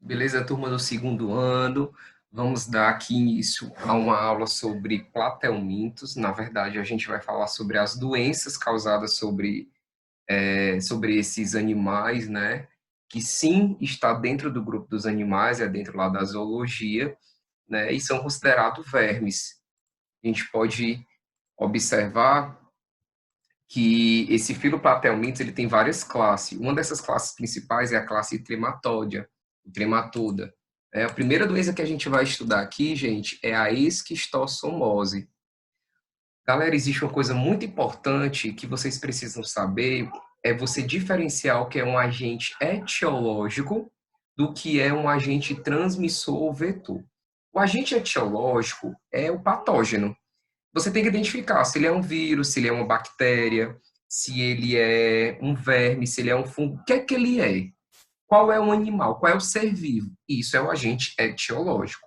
Beleza, turma do segundo ano? Vamos dar aqui início a uma aula sobre platelmintos. Na verdade, a gente vai falar sobre as doenças causadas sobre esses animais, né? Que sim, está dentro do grupo dos animais, é dentro lá da zoologia, né? E são considerados vermes. A gente pode observar que esse filoplatelmintos ele tem várias classes. Uma dessas classes principais é a classe trematódia, trematoda. A primeira doença que a gente vai estudar aqui, gente, é a esquistossomose. Galera, existe uma coisa muito importante que vocês precisam saber, é você diferenciar o que é um agente etiológico do que é um agente transmissor ou vetor. O agente etiológico é o patógeno. Você tem que identificar se ele é um vírus, se ele é uma bactéria, se ele é um verme, se ele é um fungo, o que ele é? Qual é o animal? Qual é o ser vivo? Isso é o agente etiológico.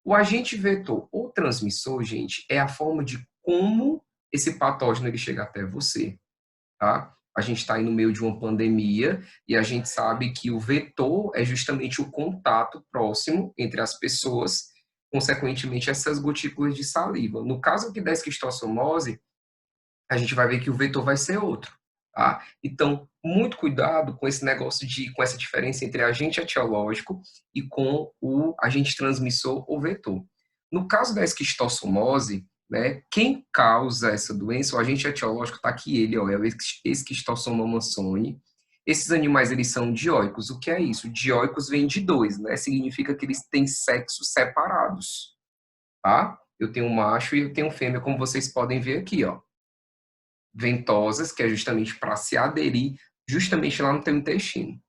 O agente vetor ou transmissor, gente, é a forma de como esse patógeno ele chega até você, tá? A gente está aí no meio de uma pandemia e a gente sabe que o vetor é justamente o contato próximo entre as pessoas, consequentemente essas gotículas de saliva. No caso aqui da esquistossomose, a gente vai ver que o vetor vai ser outro, tá? Então, muito cuidado com esse negócio com essa diferença entre agente etiológico e com o agente transmissor ou vetor. No caso da esquistossomose, né, quem causa essa doença, o agente etiológico está aqui, ele, ó, é o Esquistossoma mansoni. Esses animais, eles são dioicos. O que é isso? Dioicos vem de dois, né? Significa que eles têm sexos separados, tá? Eu tenho um macho e eu tenho fêmea, como vocês podem ver aqui, ó, ventosas, que é justamente para se aderir justamente lá no teu intestino.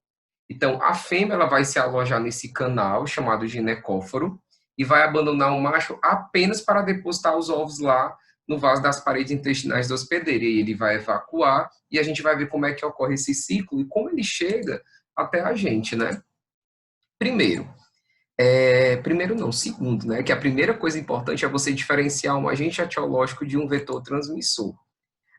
Então, a fêmea ela vai se alojar nesse canal chamado ginecóforo e vai abandonar o macho apenas para depositar os ovos lá no vaso das paredes intestinais do hospedeiro. E ele vai evacuar e a gente vai ver como é que ocorre esse ciclo e como ele chega até a gente, né? Primeiro, primeiro não, segundo, né? Que a primeira coisa importante é você diferenciar um agente etiológico de um vetor transmissor.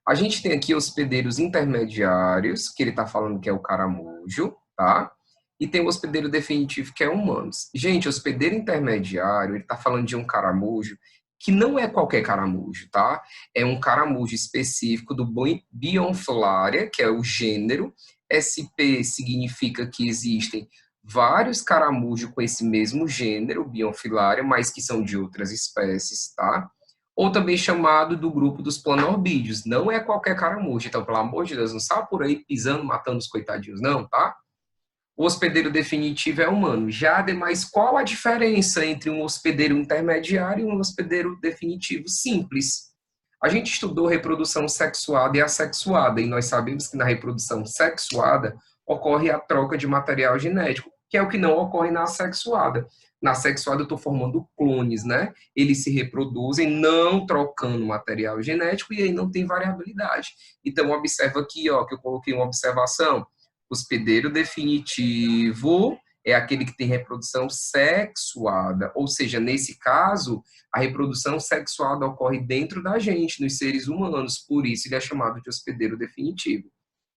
A gente tem aqui hospedeiros intermediários, que ele está falando que é o caramujo, tá? E tem o hospedeiro definitivo, que é humanos. Gente, hospedeiro intermediário, ele está falando de um caramujo que não é qualquer caramujo, tá? É um caramujo específico do Bionfilaria, que é o gênero. SP significa que existem vários caramujos com esse mesmo gênero, Bionfilaria, mas que são de outras espécies, tá? Ou também chamado do grupo dos planorbídeos. Não é qualquer caramujo. Então, pelo amor de Deus, não sai por aí pisando, matando os coitadinhos, não, tá? O hospedeiro definitivo é humano. Já, demais, qual a diferença entre um hospedeiro intermediário e um hospedeiro definitivo? Simples. A gente estudou reprodução sexuada e assexuada, e nós sabemos que na reprodução sexuada ocorre a troca de material genético, que é o que não ocorre na assexuada. Na sexuada eu estou formando clones, né? Eles se reproduzem não trocando material genético e aí não tem variabilidade. Então, observa aqui, ó, que eu coloquei uma observação. Hospedeiro definitivo é aquele que tem reprodução sexuada, ou seja, nesse caso, a reprodução sexuada ocorre dentro da gente, nos seres humanos, por isso ele é chamado de hospedeiro definitivo.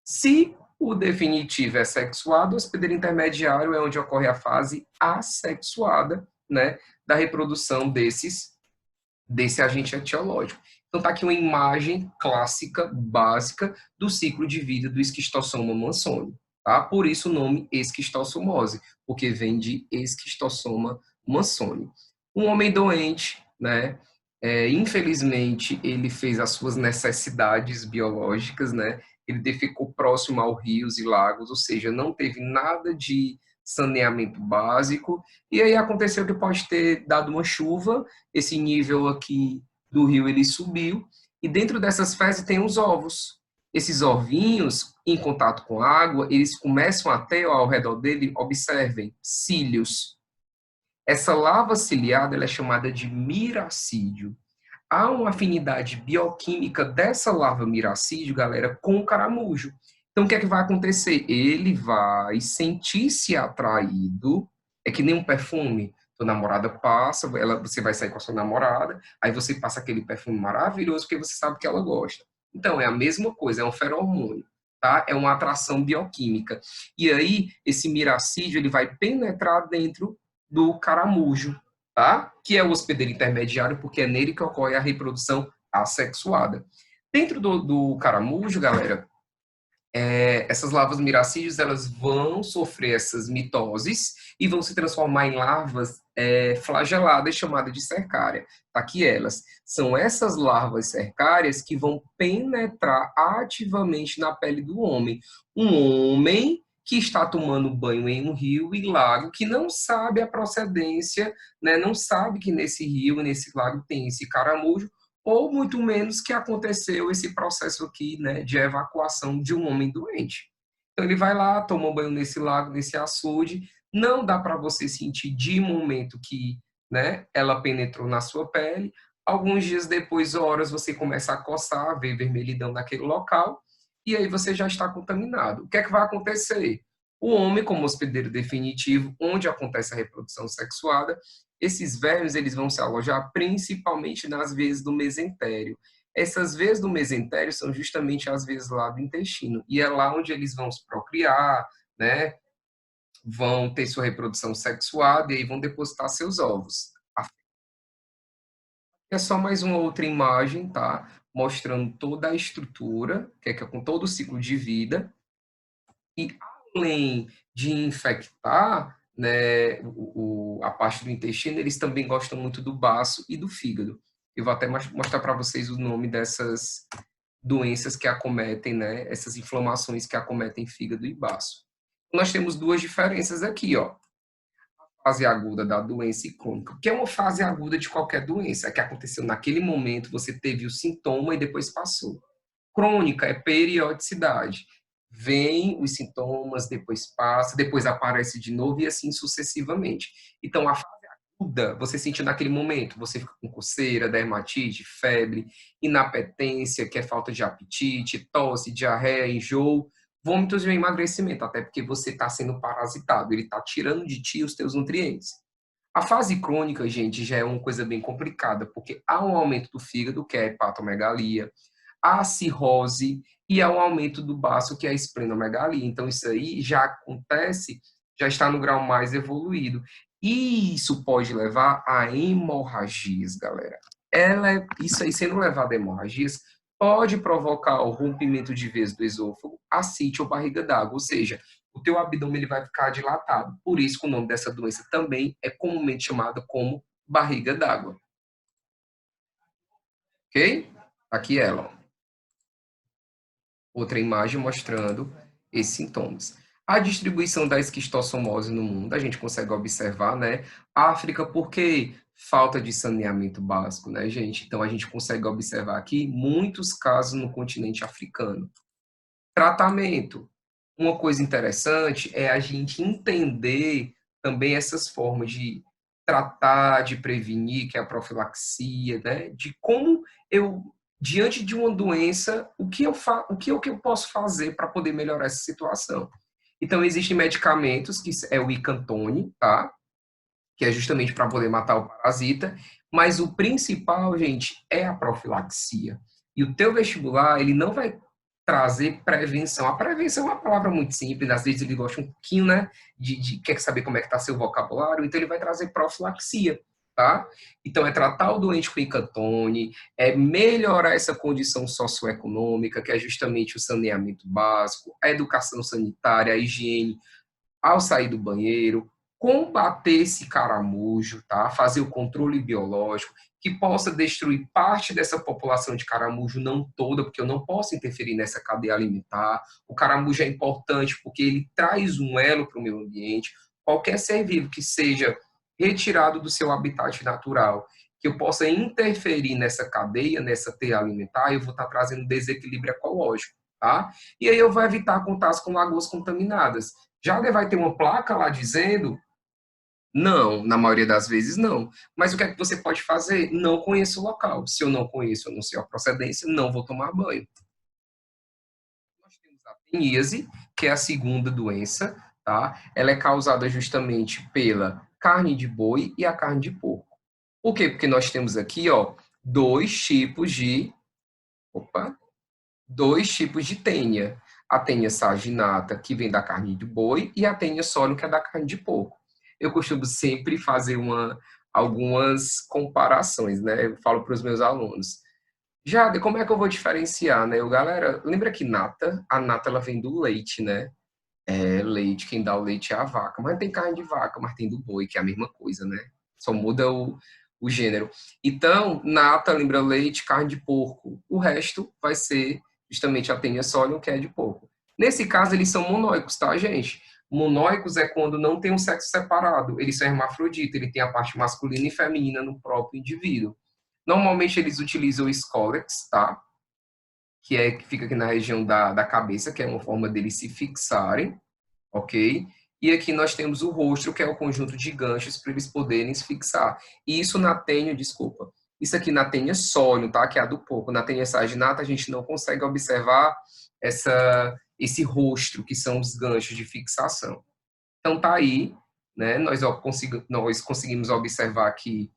Se o definitivo é sexuado, o hospedeiro intermediário é onde ocorre a fase assexuada, né, da reprodução desse agente etiológico. Então, está aqui uma imagem clássica, básica, do ciclo de vida do esquistossoma mansoni. Tá? Por isso o nome esquistossomose, porque vem de esquistossoma mansoni. Um homem doente, né? Infelizmente, ele fez as suas necessidades biológicas, né? Ele ficou próximo aos rios e lagos, ou seja, não teve nada de saneamento básico, e aí aconteceu que pode ter dado uma chuva, esse nível aqui do rio ele subiu, e dentro dessas fezes tem os ovos. Esses ovinhos, em contato com a água, eles começam a ter, ó, ao redor dele, observem, cílios. Essa lava ciliada ela é chamada de miracídio. Há uma afinidade bioquímica dessa larva miracídio, galera, com o caramujo. Então, o que é que vai acontecer? Ele vai sentir-se atraído, é que nem um perfume. Sua namorada passa, você vai sair com a sua namorada, aí você passa aquele perfume maravilhoso porque você sabe que ela gosta. Então, é a mesma coisa, é um feromônio. tá? É uma atração bioquímica. E aí, esse miracídio, ele vai penetrar dentro do caramujo, tá? Que é o hospedeiro intermediário, porque é nele que ocorre a reprodução assexuada. Dentro do caramujo, galera, essas larvas miracídeos, elas vão sofrer essas mitoses e vão se transformar em larvas flageladas, chamadas de cercária. Tá aqui elas. São essas larvas cercárias que vão penetrar ativamente na pele do homem. Um homem que está tomando banho em um rio e lago, que não sabe a procedência, né, não sabe que nesse rio, nesse lago tem esse caramujo, ou muito menos que aconteceu esse processo aqui, né, de evacuação de um homem doente. Então ele vai lá, toma um banho nesse lago, nesse açude, não dá para você sentir de momento que, né, ela penetrou na sua pele. Alguns dias depois, horas, você começa a coçar, ver vermelhidão naquele local, e aí você já está contaminado. O que é que vai acontecer? O homem, como hospedeiro definitivo, onde acontece a reprodução sexuada, esses vermes eles vão se alojar principalmente nas veias do mesentério. Essas veias do mesentério são justamente as veias lá do intestino, e é lá onde eles vão se procriar, né? Vão ter sua reprodução sexuada e aí vão depositar seus ovos. É só mais uma outra imagem, tá? Mostrando toda a estrutura, que é com todo o ciclo de vida. E além de infectar, né, a parte do intestino, eles também gostam muito do baço e do fígado. Eu vou até mostrar para vocês o nome dessas doenças que acometem, né, essas inflamações que acometem fígado e baço. Nós temos duas diferenças aqui, ó. Fase aguda da doença e crônica. O que é uma fase aguda de qualquer doença? É que aconteceu naquele momento, você teve o sintoma e depois passou. Crônica é periodicidade. Vem os sintomas, depois passa, depois aparece de novo e assim sucessivamente. Então, a fase aguda, você sente naquele momento, você fica com coceira, dermatite, febre, inapetência, que é falta de apetite, tosse, diarreia, enjoo, vômitos e emagrecimento, até porque você está sendo parasitado, ele está tirando de ti os teus nutrientes. A fase crônica, gente, já é uma coisa bem complicada, porque há um aumento do fígado, que é a hepatomegalia, há a cirrose e há um aumento do baço, que é a esplenomegalia. Então, isso aí já acontece, já está no grau mais evoluído. E isso pode levar a hemorragias, galera. Isso aí, sendo levado a hemorragias, pode provocar o rompimento de veias do esôfago, ascite ou barriga d'água, ou seja, o teu abdômen ele vai ficar dilatado. Por isso que o nome dessa doença também é comumente chamada como barriga d'água. Ok? Aqui ela, ó. Outra imagem mostrando esses sintomas. A distribuição da esquistossomose no mundo, a gente consegue observar, né? África, por quê? Falta de saneamento básico, né, gente? Então, a gente consegue observar aqui muitos casos no continente africano. Tratamento. Uma coisa interessante é a gente entender também essas formas de tratar, de prevenir, que é a profilaxia, né? De como eu, diante de uma doença, o que eu posso fazer para poder melhorar essa situação. Então, existem medicamentos, que é o Icantone, tá? Que é justamente para poder matar o parasita, mas o principal, gente, é a profilaxia. E o teu vestibular, ele não vai trazer prevenção. A prevenção é uma palavra muito simples, às vezes ele gosta um pouquinho, né, quer saber como é que está seu vocabulário, então ele vai trazer profilaxia, tá? Então é tratar o doente com Icantone, é melhorar essa condição socioeconômica, que é justamente o saneamento básico, a educação sanitária, a higiene, ao sair do banheiro, combater esse caramujo, tá? Fazer o controle biológico, que possa destruir parte dessa população de caramujo, não toda, porque eu não posso interferir nessa cadeia alimentar. O caramujo é importante porque ele traz um elo para o meio ambiente. Qualquer ser vivo que seja retirado do seu habitat natural, que eu possa interferir nessa cadeia, nessa teia alimentar, eu vou estar trazendo desequilíbrio ecológico, tá? E aí eu vou evitar contatos com lagoas contaminadas. Já vai ter uma placa lá dizendo não, na maioria das vezes não. Mas o que é que você pode fazer? Não conheço o local. Se eu não conheço, eu não sei a procedência, não vou tomar banho. Nós temos a teníase, que é a segunda doença, tá? Ela é causada justamente pela carne de boi e a carne de porco. Por quê? Porque nós temos aqui, ó, dois tipos de tênia. a tênia saginata, que vem da carne de boi, e a tênia solium, que é da carne de porco. Eu costumo sempre fazer algumas comparações, né? Eu falo para os meus alunos. Jade, como é que eu vou diferenciar, né? Galera, lembra que a nata ela vem do leite, né? Leite, quem dá o leite é a vaca. Mas tem carne de vaca, mas tem do boi, que é a mesma coisa, né? Só muda o gênero. Então, nata lembra leite, carne de porco. O resto vai ser justamente a tênia solium, que é de porco. Nesse caso, eles são monóicos, tá, gente? Monóicos é quando não tem um sexo separado. Eles são hermafroditas, ele tem a parte masculina e feminina no próprio indivíduo. Normalmente, eles utilizam o scolex, tá? Que fica aqui na região da cabeça, que é uma forma deles se fixarem, ok? E aqui nós temos o rostro, que é o conjunto de ganchos para eles poderem se fixar. E isso na tênia, desculpa, isso aqui na tênia solium, tá? Que é a do porco. Na tênia saginata a gente não consegue observar esse rostro, que são os ganchos de fixação. Então tá aí, né? Nós conseguimos observar aqui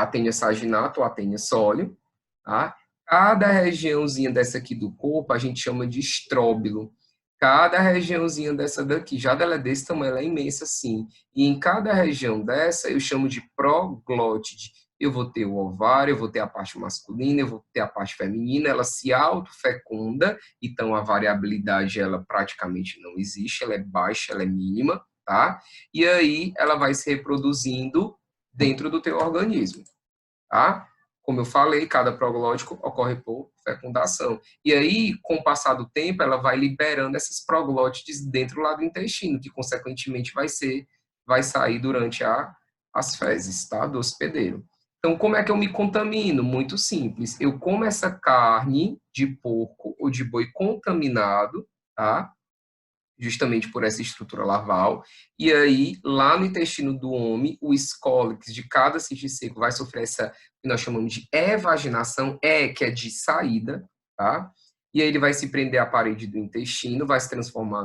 a tênia saginata ou a tênia solium, tá? Cada regiãozinha dessa aqui do corpo a gente chama de estróbilo. Cada regiãozinha dessa daqui, já dela é desse tamanho, ela é imensa assim. E em cada região dessa eu chamo de proglótide. Eu vou ter o ovário, eu vou ter a parte masculina, eu vou ter a parte feminina, ela se autofecunda, então a variabilidade ela praticamente não existe, ela é baixa, ela é mínima, tá? E aí ela vai se reproduzindo dentro do teu organismo, tá? Como eu falei, cada proglótico ocorre por fecundação. E aí, com o passar do tempo, ela vai liberando essas proglótides dentro lá do intestino, que consequentemente vai sair durante as fezes, tá? Do hospedeiro. Então, como é que eu me contamino? Muito simples. Eu como essa carne de porco ou de boi contaminado, tá? Justamente por essa estrutura larval. E aí, lá no intestino do homem, o escólex de cada cisticerco vai sofrer essa que nós chamamos de evaginação, que é de saída, tá? E aí ele vai se prender à parede do intestino, vai se transformar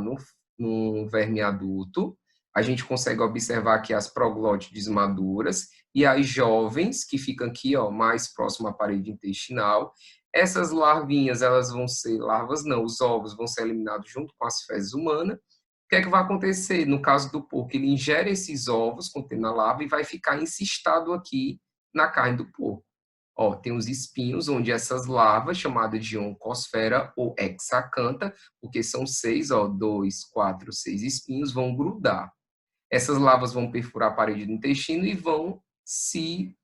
num verme adulto. A gente consegue observar aqui as proglótides maduras e as jovens, que ficam aqui, ó, mais próximo à parede intestinal. Essas larvinhas, elas vão ser, larvas não, os ovos vão ser eliminados junto com as fezes humanas. O que é que vai acontecer? No caso do porco, ele ingere esses ovos contendo a larva e vai ficar encistado aqui na carne do porco. Ó, tem os espinhos onde essas larvas, chamadas de oncosfera ou hexacantha, porque são 6, ó, 2, 4, 6 espinhos, vão grudar. Essas larvas vão perfurar a parede do intestino e vão se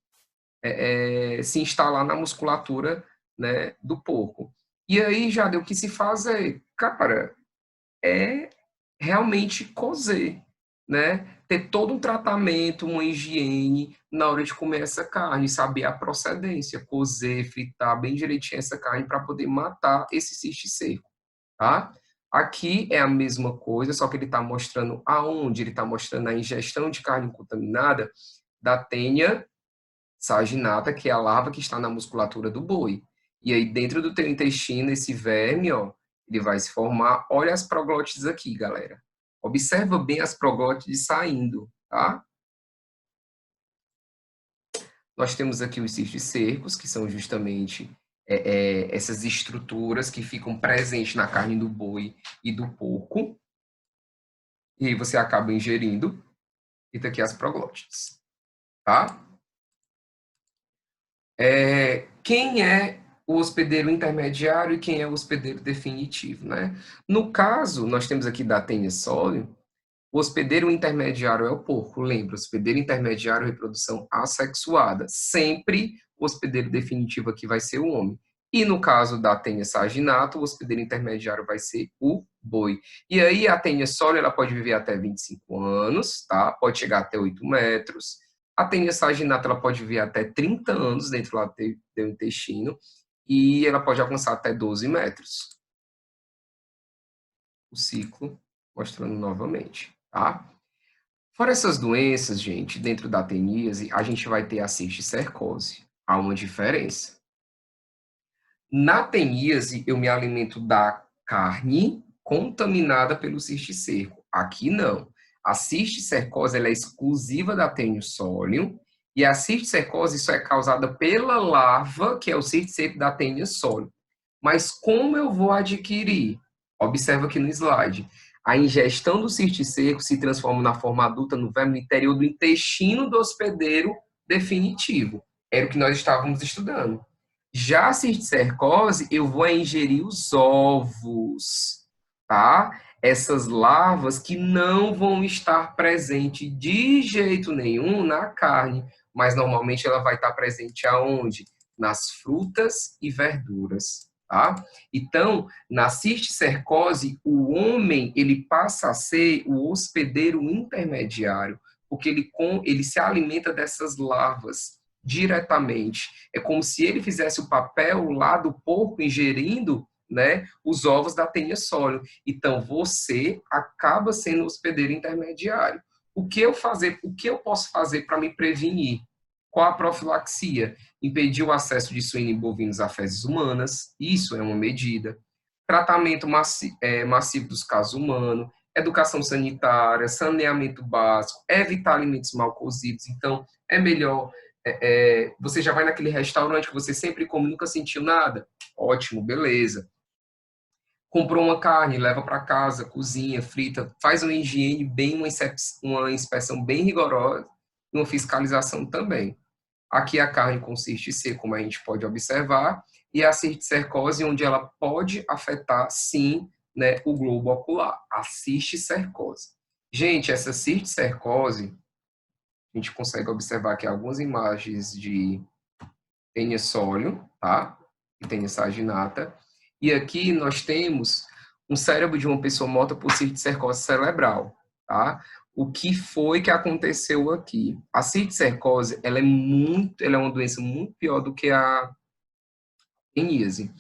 instalar na musculatura, né, do porco. E aí, já deu o que se fazer, cara, é realmente cozer, né? Ter todo um tratamento, uma higiene na hora de comer essa carne, saber a procedência, cozer, fritar bem direitinho essa carne para poder matar esse cisticerco, tá? Aqui é a mesma coisa, só que ele está mostrando aonde? Ele está mostrando a ingestão de carne contaminada da tênia saginata, que é a larva que está na musculatura do boi. E aí, dentro do teu intestino, esse verme, ó, ele vai se formar. Olha as proglótides aqui, galera. Observa bem as proglótides saindo, tá? Nós temos aqui os cisticercos, que são justamente essas estruturas que ficam presentes na carne do boi e do porco. E aí você acaba ingerindo. E tá aqui as proglótides, tá? Quem é o hospedeiro intermediário e quem é o hospedeiro definitivo, né? No caso, nós temos aqui da tênia solium, o hospedeiro intermediário é o porco, lembra? O hospedeiro intermediário é reprodução assexuada. Sempre o hospedeiro definitivo aqui vai ser o homem. E no caso da tênia saginata, o hospedeiro intermediário vai ser o boi. E aí a tênia solium, ela pode viver até 25 anos, tá? Pode chegar até 8 metros. A tênia saginata, ela pode viver até 30 anos dentro lá do intestino e ela pode alcançar até 12 metros. O ciclo mostrando novamente, tá? Fora essas doenças, gente, dentro da teníase, a gente vai ter a cisticercose. Há uma diferença. Na teníase, eu me alimento da carne contaminada pelo cisticerco. Aqui não. A cisticercose ela é exclusiva da tênia solium e a cisticercose isso é causada pela larva, que é o cisticerco da tênia solium. Mas como eu vou adquirir? Observa aqui no slide. A ingestão do cisticerco se transforma na forma adulta no verme no interior do intestino do hospedeiro definitivo. Era o que nós estávamos estudando. Já a cisticercose, eu vou ingerir os ovos, tá? Essas larvas que não vão estar presentes de jeito nenhum na carne, mas normalmente ela vai estar presente aonde? Nas frutas e verduras, tá? Então, na cisticercose, o homem ele passa a ser o hospedeiro intermediário, porque ele se alimenta dessas larvas diretamente. É como se ele fizesse o papel lá do porco ingerindo, né, os ovos da tênia sólio. Então, você acaba sendo o hospedeiro intermediário. O que eu posso fazer para me prevenir? Qual a profilaxia? Impedir o acesso de suínos e bovinos a fezes humanas, isso é uma medida. Tratamento massivo dos casos humanos, educação sanitária, saneamento básico, evitar alimentos mal cozidos. Então, é melhor. Você já vai naquele restaurante que você sempre come, nunca sentiu nada? Ótimo, beleza. Comprou uma carne, leva para casa, cozinha, frita, faz uma higiene bem, uma inspeção bem rigorosa e uma fiscalização também. Aqui a carne consiste em ser, como a gente pode observar, e a cisticercose, onde ela pode afetar, sim, né, o globo ocular, a cisticercose. Gente, essa cisticercose, a gente consegue observar aqui algumas imagens de tênia sólio, tá? E tênia saginata. E aqui nós temos um cérebro de uma pessoa morta por cisticercose cerebral, tá? O que foi que aconteceu aqui? A cisticercose, ela é uma doença muito pior do que a teníase.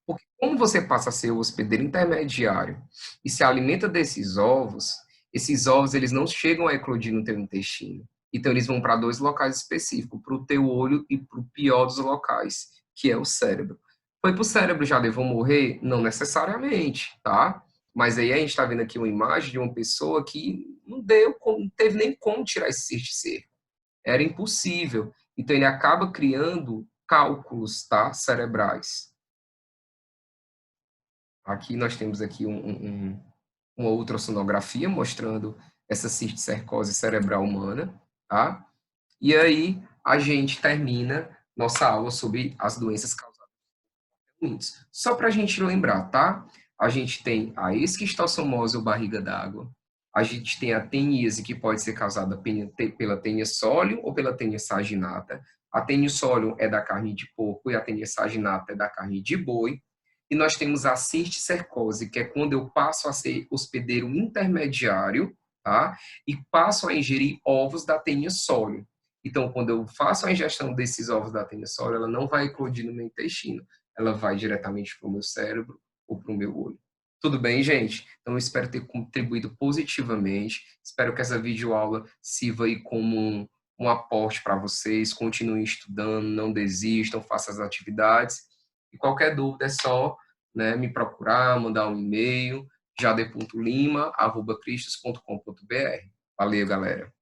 Porque como você passa a ser o hospedeiro intermediário e se alimenta desses ovos, esses ovos eles não chegam a eclodir no teu intestino. Então eles vão para dois locais específicos, para o teu olho e para o pior dos locais, que é o cérebro. Foi para o cérebro, já levou morrer? Não necessariamente, tá? Mas aí a gente está vendo aqui uma imagem de uma pessoa que não teve nem como tirar esse cisticerco. Era impossível. Então ele acaba criando cálculos, tá, cerebrais. Aqui nós temos aqui uma ultrassonografia mostrando essa cisticercose cerebral humana, tá? E aí a gente termina nossa aula sobre as doenças causadas por ruins. Só para a gente lembrar, tá? A gente tem a esquistossomose ou barriga d'água, a gente tem a teníase, que pode ser causada pela tênia sólio ou pela tênia saginata. A tênia sólio é da carne de porco e a tênia saginata é da carne de boi. E nós temos a cisticercose, que é quando eu passo a ser hospedeiro intermediário, tá? E passo a ingerir ovos da tênia sólio. Então, quando eu faço a ingestão desses ovos da tênia sólio, ela não vai eclodir no meu intestino, ela vai diretamente para o meu cérebro ou para o meu olho. Tudo bem, gente? Então, eu espero ter contribuído positivamente. Espero que essa videoaula sirva aí como um aporte para vocês. Continuem estudando, não desistam, façam as atividades. E qualquer dúvida é só, né, me procurar, mandar um e-mail, jade.lima@cristos.com.br. Valeu, galera!